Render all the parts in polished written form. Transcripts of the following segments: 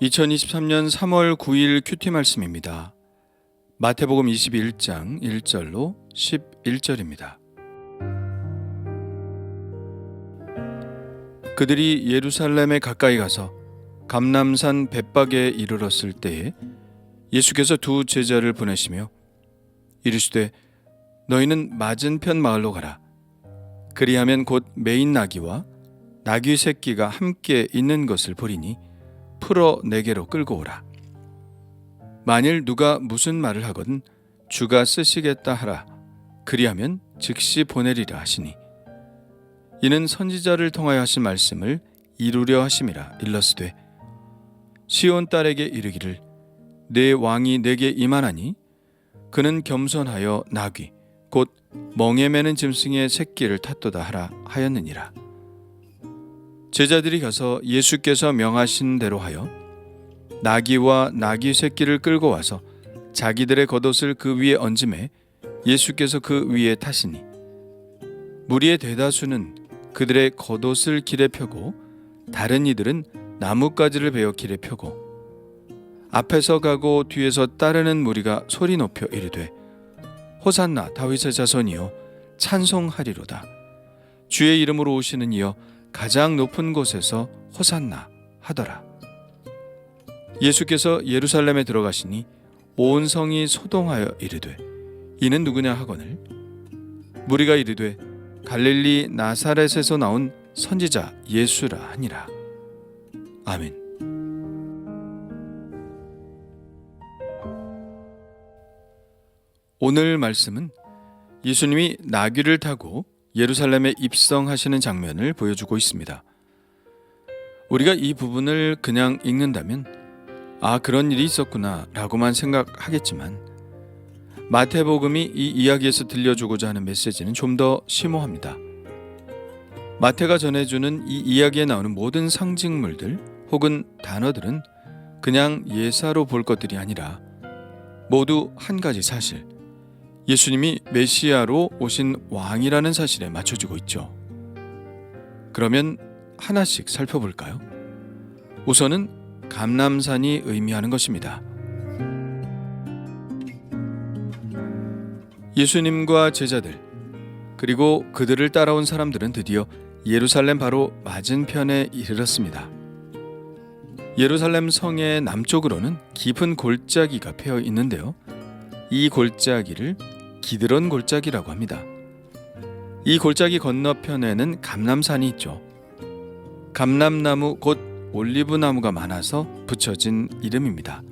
2023년 3월 9일 큐티 말씀입니다. 마태복음 21장 1절로 11절입니다. 그들이 예루살렘에 가까이 가서 감람산 벳박에 이르렀을 때에 예수께서 두 제자를 보내시며 이르시되 너희는 맞은편 마을로 가라. 그리하면 곧 매인 나귀와 나귀 새끼가 함께 있는 것을 보리니 풀어 내게로 끌고 오라. 만일 누가 무슨 말을 하거든 주가 쓰시겠다 하라. 그리하면 즉시 보내리라 하시니 이는 선지자를 통하여 하신 말씀을 이루려 하심이라. 일러스되 시온 딸에게 이르기를 내 왕이 내게 임하나니 그는 겸손하여 나귀 곧 멍에 매는 짐승의 새끼를 탔도다 하라 하였느니라. 제자들이 가서 예수께서 명하신 대로 하여 나귀와 나귀 새끼를 끌고 와서 자기들의 겉옷을 그 위에 얹음에 예수께서 그 위에 타시니 무리의 대다수는 그들의 겉옷을 길에 펴고 다른 이들은 나뭇가지를 베어 길에 펴고 앞에서 가고 뒤에서 따르는 무리가 소리 높여 이르되 호산나 다윗의 자손이여 찬송하리로다. 주의 이름으로 오시는 이여 가장 높은 곳에서 호산나 하더라. 예수께서 예루살렘에 들어가시니 온 성이 소동하여 이르되 이는 누구냐 하거늘 무리가 이르되 갈릴리 나사렛에서 나온 선지자 예수라 하니라. 아멘. 오늘 말씀은 예수님이 나귀를 타고 예루살렘에 입성하시는 장면을 보여주고 있습니다. 우리가 이 부분을 그냥 읽는다면 그런 일이 있었구나 라고만 생각하겠지만 마태복음이 이 이야기에서 들려주고자 하는 메시지는 좀 더 심오합니다. 마태가 전해주는 이 이야기에 나오는 모든 상징물들 혹은 단어들은 그냥 예사로 볼 것들이 아니라 모두 한 가지 사실, 예수님이 메시아로 오신 왕이라는 사실에 맞춰지고 있죠. 그러면 하나씩 살펴볼까요? 우선은 감람산이 의미하는 것입니다. 예수님과 제자들 그리고 그들을 따라온 사람들은 드디어 예루살렘 바로 맞은편에 이르렀습니다. 예루살렘 성의 남쪽으로는 깊은 골짜기가 패여 있는데요. 이 골짜기를 기드론 골짜기라고 합니다. 이 골짜기 건너편에는 감람산이 있죠. 감람나무 곧 올리브나무가 많아서 붙여진 이름입니다.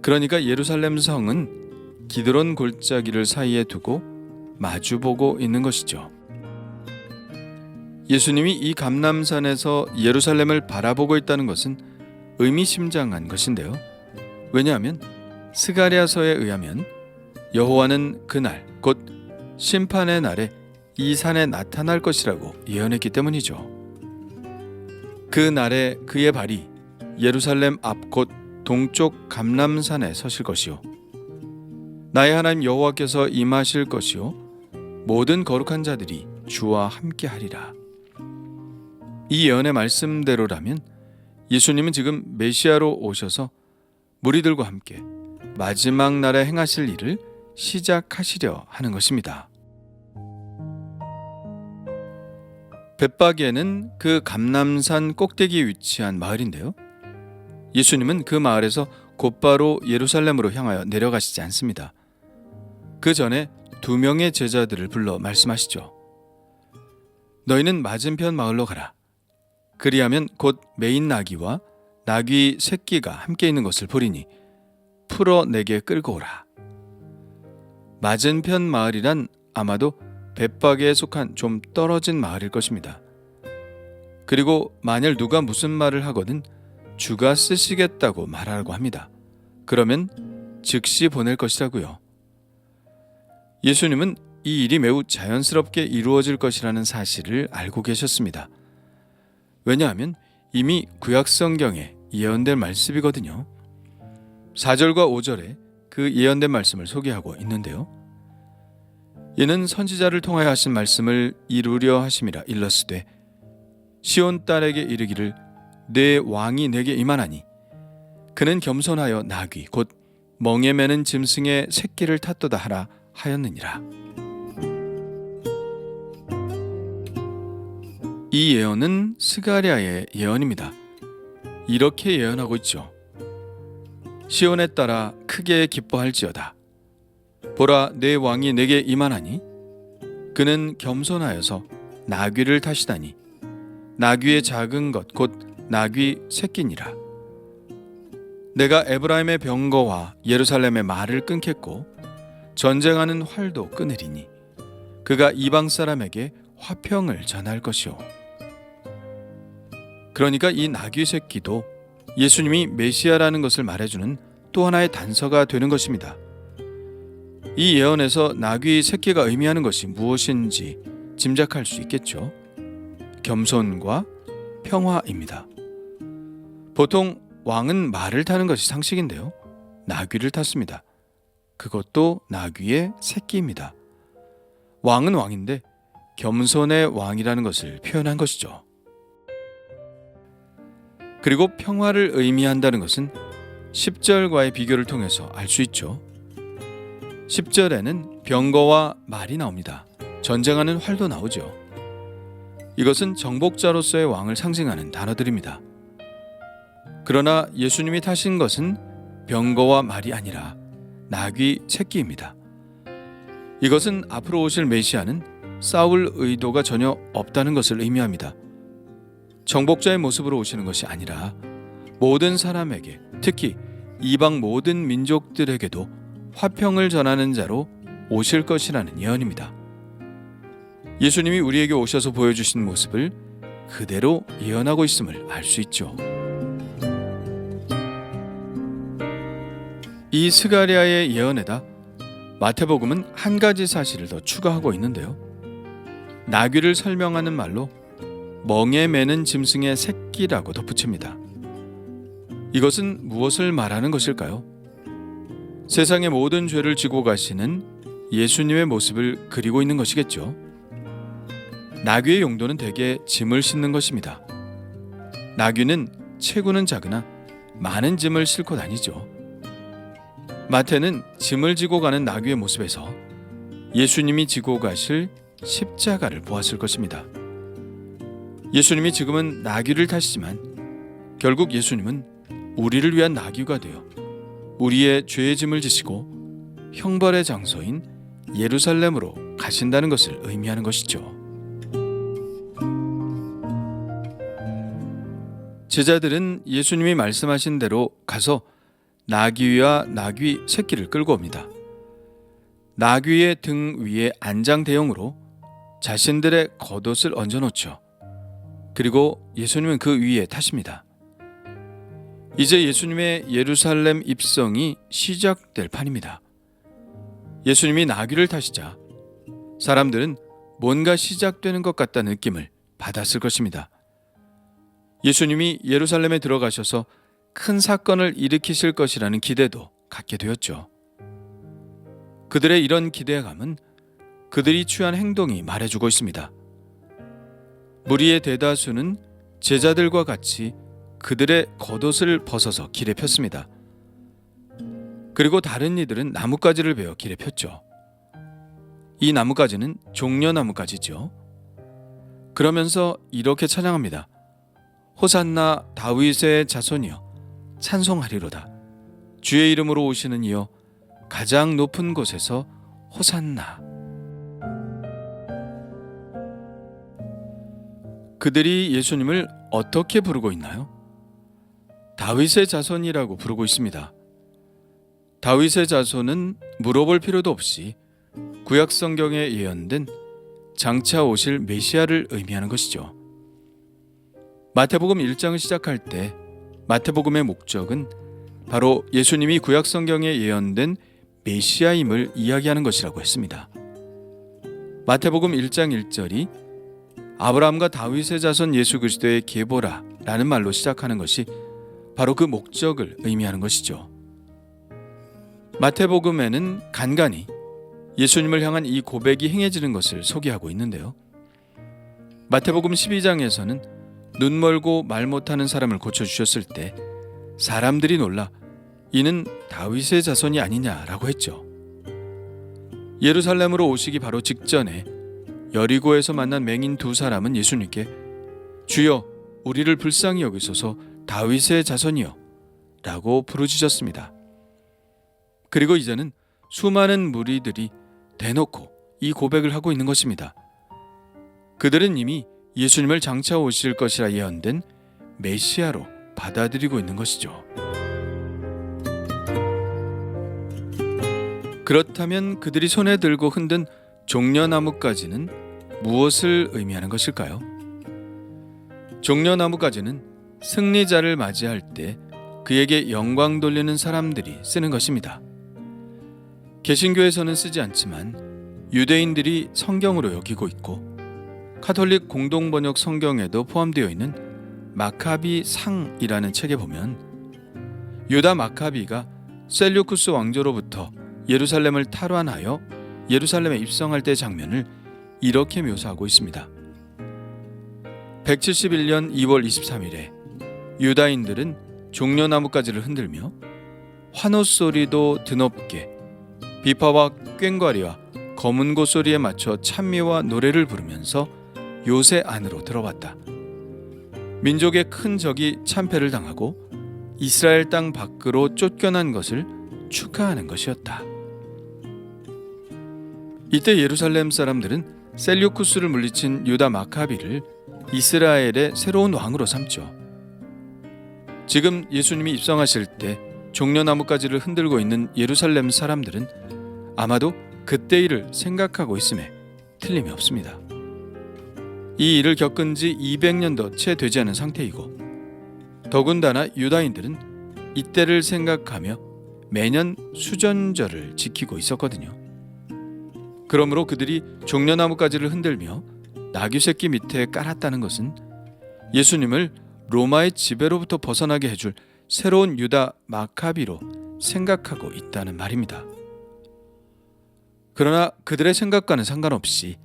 그러니까 예루살렘 성은 기드론 골짜기를 사이에 두고 마주보고 있는 것이죠. 예수님이 이 감람산에서 예루살렘을 바라보고 있다는 것은 의미심장한 것인데요. 왜냐하면 스가랴서에 의하면 여호와는 그날 곧 심판의 날에 이 산에 나타날 것이라고 예언했기 때문이죠. 그 날에 그의 발이 예루살렘 앞 곧 동쪽 감람산에 서실 것이요 나의 하나님 여호와께서 임하실 것이요 모든 거룩한 자들이 주와 함께 하리라. 이 예언의 말씀대로라면 예수님은 지금 메시아로 오셔서 무리들과 함께 마지막 날에 행하실 일을 시작하시려 하는 것입니다. 벳박에는 그 감람산 꼭대기에 위치한 마을인데요. 예수님은 그 마을에서 곧바로 예루살렘으로 향하여 내려가시지 않습니다. 그 전에 2명의 제자들을 불러 말씀하시죠. 너희는 맞은편 마을로 가라. 그리하면 곧 매인 나귀와 나귀 새끼가 함께 있는 것을 보리니 풀어 내게 끌고 오라. 맞은편 마을이란 아마도 벳박에 속한 좀 떨어진 마을일 것입니다. 그리고 만일 누가 무슨 말을 하거든 주가 쓰시겠다고 말하라고 합니다. 그러면 즉시 보낼 것이라고요. 예수님은 이 일이 매우 자연스럽게 이루어질 것이라는 사실을 알고 계셨습니다. 왜냐하면 이미 구약성경에 예언된 말씀이거든요. 4절과 5절에 그 예언된 말씀을 소개하고 있는데요. 이는 선지자를 통하여 하신 말씀을 이루려 하심이라. 일러스되 시온 딸에게 이르기를 내 왕이 내게 임하나니 그는 겸손하여 나귀 곧 멍에 매는 짐승의 새끼를 탔도다 하라 하였느니라. 이 예언은 스가랴의 예언입니다. 이렇게 예언하고 있죠. 시온에 따라 크게 기뻐할지어다. 보라, 내 왕이 내게 임하나니 그는 겸손하여서 나귀를 타시다니 나귀의 작은 것 곧 나귀 새끼니라. 내가 에브라임의 병거와 예루살렘의 말을 끊겠고 전쟁하는 활도 끊으리니 그가 이방 사람에게 화평을 전할 것이요. 그러니까 이 나귀 새끼도 예수님이 메시아라는 것을 말해주는 또 하나의 단서가 되는 것입니다. 이 예언에서 나귀 새끼가 의미하는 것이 무엇인지 짐작할 수 있겠죠. 겸손과 평화입니다. 보통 왕은 말을 타는 것이 상식인데요. 나귀를 탔습니다. 그것도 나귀의 새끼입니다. 왕은 왕인데 겸손의 왕이라는 것을 표현한 것이죠. 그리고 평화를 의미한다는 것은 10절과의 비교를 통해서 알 수 있죠. 10절에는 병거와 말이 나옵니다. 전쟁하는 활도 나오죠. 이것은 정복자로서의 왕을 상징하는 단어들입니다. 그러나 예수님이 타신 것은 병거와 말이 아니라 나귀 새끼입니다. 이것은 앞으로 오실 메시아는 싸울 의도가 전혀 없다는 것을 의미합니다. 정복자의 모습으로 오시는 것이 아니라 모든 사람에게, 특히 이방 모든 민족들에게도 화평을 전하는 자로 오실 것이라는 예언입니다. 예수님이 우리에게 오셔서 보여주신 모습을 그대로 예언하고 있음을 알 수 있죠. 이 스가랴의 예언에다 마태복음은 한 가지 사실을 더 추가하고 있는데요. 나귀를 설명하는 말로 멍에 매는 짐승의 새끼라고 덧붙입니다. 이것은 무엇을 말하는 것일까요? 세상의 모든 죄를 지고 가시는 예수님의 모습을 그리고 있는 것이겠죠. 나귀의 용도는 대개 짐을 싣는 것입니다. 나귀는 체구는 작으나 많은 짐을 싣고 다니죠. 마태는 짐을 지고 가는 나귀의 모습에서 예수님이 지고 가실 십자가를 보았을 것입니다. 예수님이 지금은 나귀를 타시지만 결국 예수님은 우리를 위한 나귀가 되어 우리의 죄의 짐을 지시고 형벌의 장소인 예루살렘으로 가신다는 것을 의미하는 것이죠. 제자들은 예수님이 말씀하신 대로 가서 나귀와 나귀 새끼를 끌고 옵니다. 나귀의 등 위에 안장 대용으로 자신들의 겉옷을 얹어놓죠. 그리고 예수님은 그 위에 타십니다. 이제 예수님의 예루살렘 입성이 시작될 판입니다. 예수님이 나귀를 타시자 사람들은 뭔가 시작되는 것 같다는 느낌을 받았을 것입니다. 예수님이 예루살렘에 들어가셔서 큰 사건을 일으키실 것이라는 기대도 갖게 되었죠. 그들의 이런 기대감은 그들이 취한 행동이 말해주고 있습니다. 무리의 대다수는 제자들과 같이 그들의 겉옷을 벗어서 길에 폈습니다. 그리고 다른 이들은 나뭇가지를 베어 길에 폈죠. 이 나뭇가지는 종려나뭇가지죠. 그러면서 이렇게 찬양합니다. 호산나 다윗의 자손이여 찬송하리로다. 주의 이름으로 오시는 이여 가장 높은 곳에서 호산나. 그들이 예수님을 어떻게 부르고 있나요? 다윗의 자손이라고 부르고 있습니다. 다윗의 자손은 물어볼 필요도 없이 구약 성경에 예언된 장차 오실 메시아를 의미하는 것이죠. 마태복음 1장을 시작할 때 마태복음의 목적은 바로 예수님이 구약 성경에 예언된 메시아임을 이야기하는 것이라고 했습니다. 마태복음 1장 1절이 아브라함과 다윗의 자손 예수 그리스도의 계보라 라는 말로 시작하는 것이 바로 그 목적을 의미하는 것이죠. 마태복음에는 간간히 예수님을 향한 이 고백이 행해지는 것을 소개하고 있는데요. 마태복음 12장에서는 눈 멀고 말 못하는 사람을 고쳐주셨을 때 사람들이 놀라 이는 다윗의 자손이 아니냐라고 했죠. 예루살렘으로 오시기 바로 직전에 여리고에서 만난 맹인 두 사람은 예수님께 주여 우리를 불쌍히 여기소서 다윗의 자손이여 라고 부르짖었습니다. 그리고 이제는 수많은 무리들이 대놓고 이 고백을 하고 있는 것입니다. 그들은 이미 예수님을 장차 오실 것이라 예언된 메시아로 받아들이고 있는 것이죠. 그렇다면 그들이 손에 들고 흔든 종려나무가지는 무엇을 의미하는 것일까요? 종려나무가지는 승리자를 맞이할 때 그에게 영광 돌리는 사람들이 쓰는 것입니다. 개신교에서는 쓰지 않지만 유대인들이 성경으로 여기고 있고 카톨릭 공동번역 성경에도 포함되어 있는 마카비 상이라는 책에 보면 유다 마카비가 셀류쿠스 왕조로부터 예루살렘을 탈환하여 예루살렘에 입성할 때 장면을 이렇게 묘사하고 있습니다. 171년 2월 23일에 유다인들은 종려나무가지를 흔들며 환호 소리도 드높게 비파와 꽹과리와 검은고 소리에 맞춰 찬미와 노래를 부르면서 요새 안으로 들어왔다. 민족의 큰 적이 참패를 당하고 이스라엘 땅 밖으로 쫓겨난 것을 축하하는 것이었다. 이때 예루살렘 사람들은 셀류쿠스를 물리친 유다 마카비를 이스라엘의 새로운 왕으로 삼죠. 지금 예수님이 입성하실 때 종려나무가지를 흔들고 있는 예루살렘 사람들은 아마도 그때 일을 생각하고 있음에 틀림이 없습니다. 이 일을 겪은 지 200년도 채 되지 않은 상태이고 더군다나 유다인들은 이때를 생각하며 매년 수전절을 지키고 있었거든요. 그러므로 그들이 종려나무가지를 흔들며 나귀새끼 밑에 깔았다는 것은 예수님을 로마의 지배로부터 벗어나게 해줄 새로운 유다 마카비로 생각하고 있다는 말입니다. 그러나 그들의 생각과는 상관없이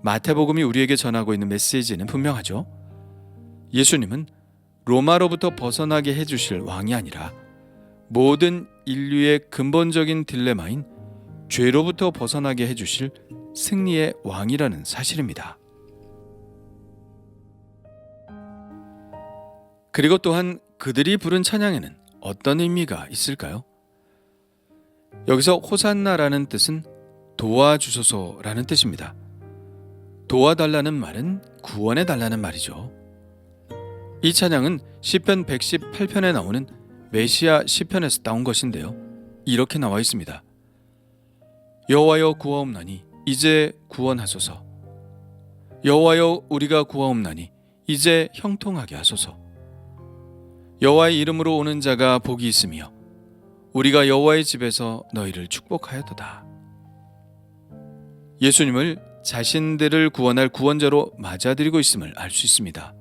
마태복음이 우리에게 전하고 있는 메시지는 분명하죠. 예수님은 로마로부터 벗어나게 해주실 왕이 아니라 모든 인류의 근본적인 딜레마인 죄로부터 벗어나게 해주실 승리의 왕이라는 사실입니다. 그리고 또한 그들이 부른 찬양에는 어떤 의미가 있을까요? 여기서 호산나라는 뜻은 도와주소서라는 뜻입니다. 도와달라는 말은 구원해달라는 말이죠. 이 찬양은 시편 118편에 나오는 메시아 시편에서 따온 것인데요. 이렇게 나와 있습니다. 여호와여 구하옵나니 이제 구원하소서. 여호와여 우리가 구하옵나니 이제 형통하게 하소서. 여호와의 이름으로 오는 자가 복이 있으며 우리가 여호와의 집에서 너희를 축복하였도다. 예수님을 자신들을 구원할 구원자로 맞아들이고 있음을 알 수 있습니다.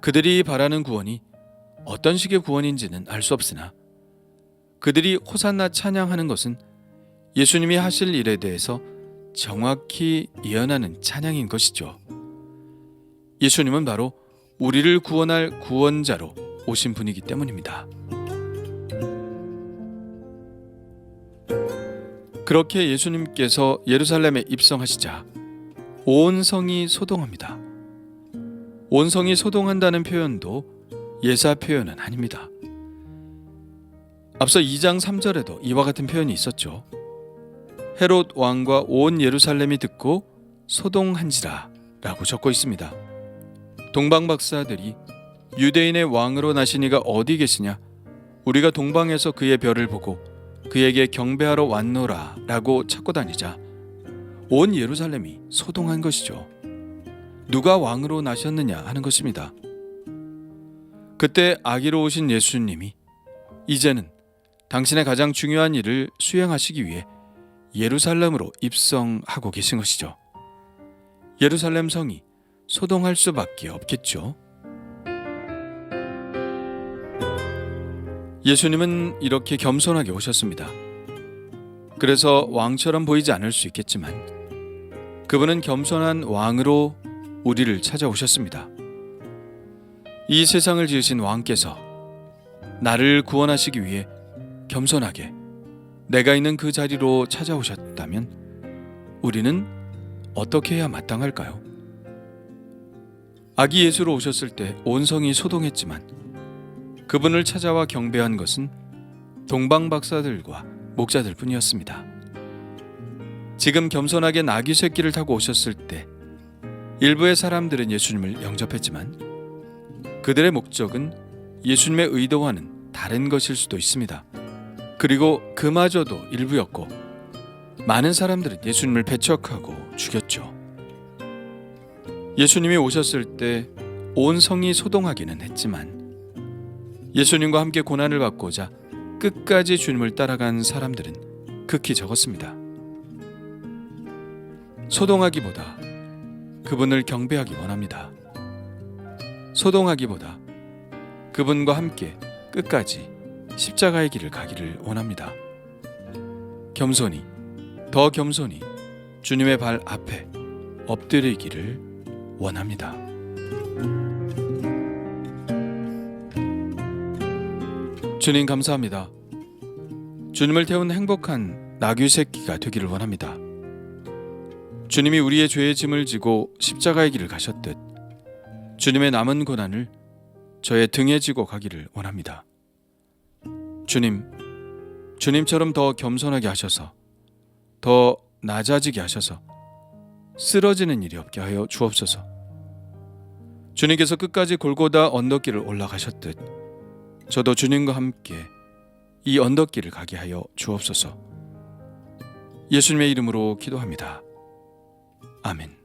그들이 바라는 구원이 어떤 식의 구원인지는 알 수 없으나 그들이 호산나 찬양하는 것은 예수님이 하실 일에 대해서 정확히 예언하는 찬양인 것이죠. 예수님은 바로 우리를 구원할 구원자로 오신 분이기 때문입니다. 그렇게 예수님께서 예루살렘에 입성하시자 온 성이 소동합니다. 온 성이 소동한다는 표현도 예사 표현은 아닙니다. 앞서 2장 3절에도 이와 같은 표현이 있었죠. 헤롯 왕과 온 예루살렘이 듣고 소동한지라 라고 적고 있습니다. 동방 박사들이 유대인의 왕으로 나신 이가 어디 계시냐? 우리가 동방에서 그의 별을 보고 그에게 경배하러 왔노라 라고 찾고 다니자 온 예루살렘이 소동한 것이죠. 누가 왕으로 나셨느냐 하는 것입니다. 그때 아기로 오신 예수님이 이제는 당신의 가장 중요한 일을 수행하시기 위해 예루살렘으로 입성하고 계신 것이죠. 예루살렘 성이 소동할 수밖에 없겠죠. 예수님은 이렇게 겸손하게 오셨습니다. 그래서 왕처럼 보이지 않을 수 있겠지만 그분은 겸손한 왕으로 우리를 찾아오셨습니다. 이 세상을 지으신 왕께서 나를 구원하시기 위해 겸손하게 내가 있는 그 자리로 찾아오셨다면 우리는 어떻게 해야 마땅할까요? 아기 예수로 오셨을 때 온 성이 소동했지만 그분을 찾아와 경배한 것은 동방 박사들과 목자들 뿐이었습니다. 지금 겸손하게 나귀 새끼를 타고 오셨을 때 일부의 사람들은 예수님을 영접했지만 그들의 목적은 예수님의 의도와는 다른 것일 수도 있습니다. 그리고 그마저도 일부였고 많은 사람들은 예수님을 배척하고 죽였죠. 예수님이 오셨을 때 온 성이 소동하기는 했지만 예수님과 함께 고난을 받고자 끝까지 주님을 따라간 사람들은 극히 적었습니다. 소동하기보다 그분을 경배하기 원합니다. 소동하기보다 그분과 함께 끝까지 십자가의 길을 가기를 원합니다. 겸손히, 더 겸손히 주님의 발 앞에 엎드리기를 원합니다. 주님 감사합니다. 주님을 태운 행복한 나귀 새끼가 되기를 원합니다. 주님이 우리의 죄의 짐을 지고 십자가의 길을 가셨듯 주님의 남은 고난을 저의 등에 지고 가기를 원합니다. 주님처럼 더 겸손하게 하셔서 더 낮아지게 하셔서 쓰러지는 일이 없게 하여 주옵소서. 주님께서 끝까지 골고다 언덕길을 올라가셨듯 저도 주님과 함께 이 언덕길을 가게 하여 주옵소서. 예수님의 이름으로 기도합니다. 아멘.